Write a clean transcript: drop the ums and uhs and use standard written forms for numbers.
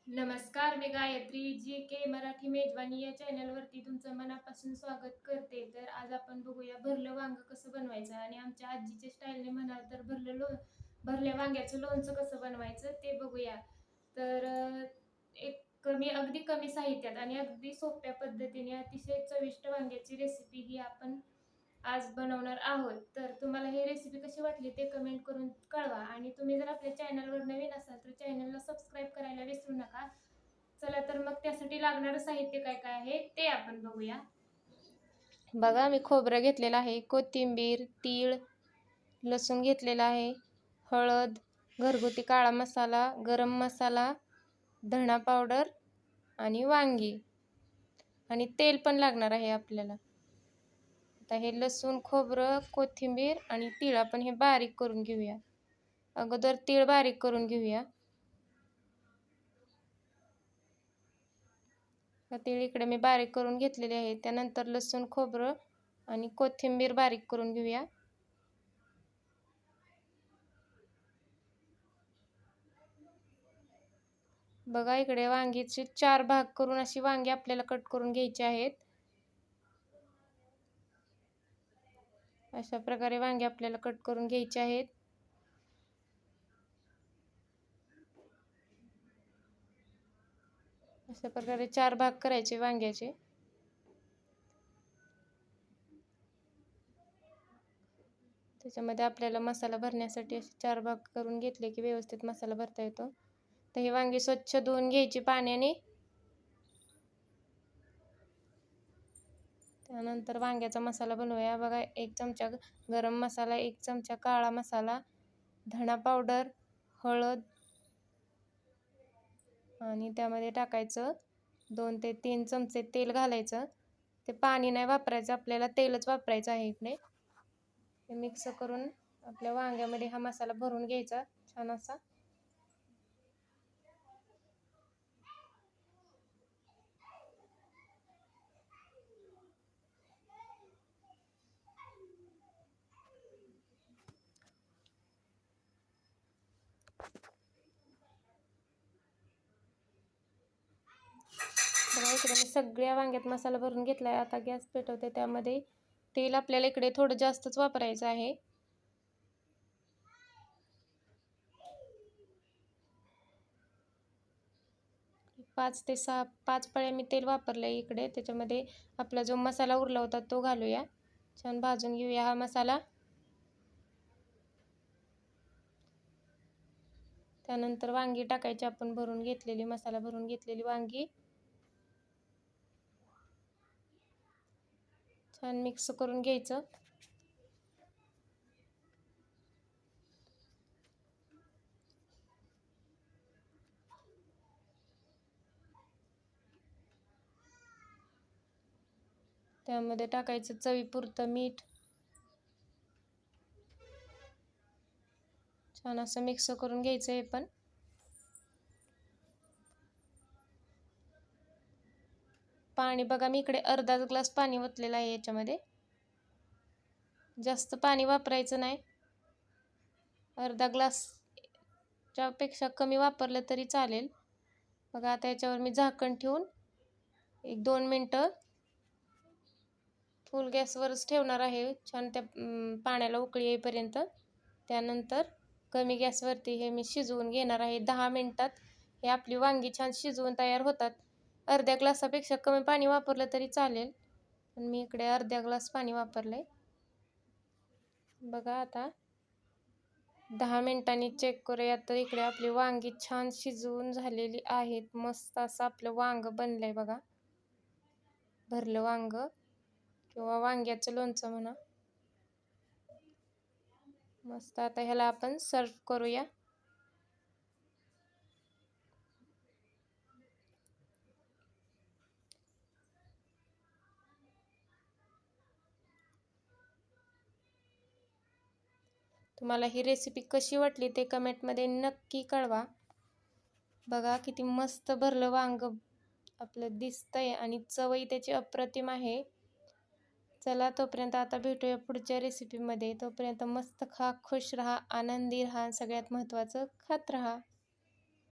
नमस्कार, मी गायत्री जी मराठी मेजवानी या चॅनलवरती तुमचं मनापासून स्वागत करते. तर आज आपण बघूया भरलं वांग कसं बनवायचं, आणि आमच्या आजीच्या स्टाईलने म्हणाल तर भरल्या वांग्याचं लोणचं कसं बनवायचं ते बघूया. तर अगदी कमी साहित्यात आणि अगदी सोप्या पद्धतीने अतिशय चविष्ट वांग्याची रेसिपी ही आपण आज बनवणार आहोत. तर तुम्हाला ही रेसिपी कशी वाटली ते कमेंट करून कळवा, आणि तुम्ही जर आपल्या चॅनलवर नवीन असाल तर चॅनलला सबस्क्राईब करायला विसरू नका. चला तर मग त्यासाठी लागणारं साहित्य काय काय आहे ते आपण बघूया. बघा, मी खोबरं घेतलेलं आहे, कोथिंबीर, तीळ, लसूण घेतलेला आहे, हळद, घरगुती काळा मसाला, गरम मसाला, धणा पावडर आणि वांगी, आणि तेल पण लागणार आहे आपल्याला. आता हे लसूण, खोबरं, कोथिंबीर आणि तीळ आपण हे बारीक करून घेऊया. अगोदर तीळ बारीक करून घेऊया. तीळ इकडे मी बारीक करून घेतलेले आहे. त्यानंतर लसूण, खोबरं आणि कोथिंबीर बारीक करून घेऊया. बघा, इकडे वांगीचे 4 भाग करून अशी वांगी आपल्याला कट करून घ्यायची आहेत. अशा प्रकारे वांगे आपल्याला कट करून घ्यायचे आहेत. अशा प्रकारे 4 भाग करायचे वांग्याचे. त्याच्यामध्ये आपल्याला मसाला भरण्यासाठी असे 4 भाग करून घेतले की व्यवस्थित मसाला भरता येतो. तर ही वांगी स्वच्छ धुवून घ्यायची पाण्याने. त्यानंतर वांग्याचा मसाला बनवूया. बघा, 1 चमचा गरम मसाला, 1 चमचा काळा मसाला, धणा पावडर, हळद, आणि त्यामध्ये टाकायचं 2 ते 3 चमचे तेल घालायचं. ते पाणी नाही वापरायचं, आपल्याला तेलच वापरायचं आहे इकडे. हे मिक्स करून आपल्या वांग्यामध्ये हा मसाला भरून घ्यायचा छान असा. बघा, इकडे मी सगळ्या वांग्यात मसाला भरून घेतलाय. आता गॅस पेटवते. त्यामध्ये तेल आपल्याला इकडे थोडं जास्तच वापरायचं आहे. 5 ते 6 पळ्या मी तेल वापरलंय इकडे. त्याच्यामध्ये आपला जो मसाला उरला होता तो घालूया. छान भाजून घेऊया हा मसाला. त्यानंतर वांगी टाकायची, आपण भरून घेतलेली, मसाला भरून घेतलेली वांगी. छान मिक्स करून घ्यायचं. त्यामध्ये टाकायचं चवीपुरतं मीठ. छान असं मिक्स करून घ्यायचं हे पण. पाणी बघा, मी इकडे अर्धा ग्लास पाणी ओतलेलं आहे याच्यामध्ये. जास्त पाणी वापरायचं नाही. अर्धा ग्लासच्या पेक्षा कमी वापरलं तरी चालेल. बघा, आता याच्यावर मी झाकण ठेवून 1-2 मिनटं फुल गॅसवरच ठेवणार आहे, छान त्या पाण्याला उकळी येईपर्यंत. त्यानंतर कमी गॅसवरती हे मी शिजवून घेणार आहे. 10 मिनिटात हे आपली वांगी छान शिजवून तयार होतात. अर्ध्या ग्लासापेक्षा कमी पाणी वापरलं तरी चालेल, पण मी इकडे अर्ध्या ग्लास पाणी वापरलंय. बघा, आता 10 मिनिटांनी चेक करूया. तर इकडे आपली वांगी छान शिजवून झालेली आहेत. मस्त असं आपलं वांग बनलंय बघा, भरलं वांग किंवा वांग्याचं लोणचं म्हणा. मस्त. आता ह्याला आपण सर्व करूया. तुम्हाला ही रेसिपी कशी वाटली ते कमेंटमध्ये नक्की कळवा. बघा, किती मस्त भरलं वांग आपलं दिसतंय, आणि चवही त्याची अप्रतिम आहे. चला तोपर्यंत आता भेटूया पुढच्या रेसिपीमध्ये. तोपर्यंत मस्त खा, खुश राहा, आनंदी राहा, सगळ्यात महत्त्वाचं खात राहा.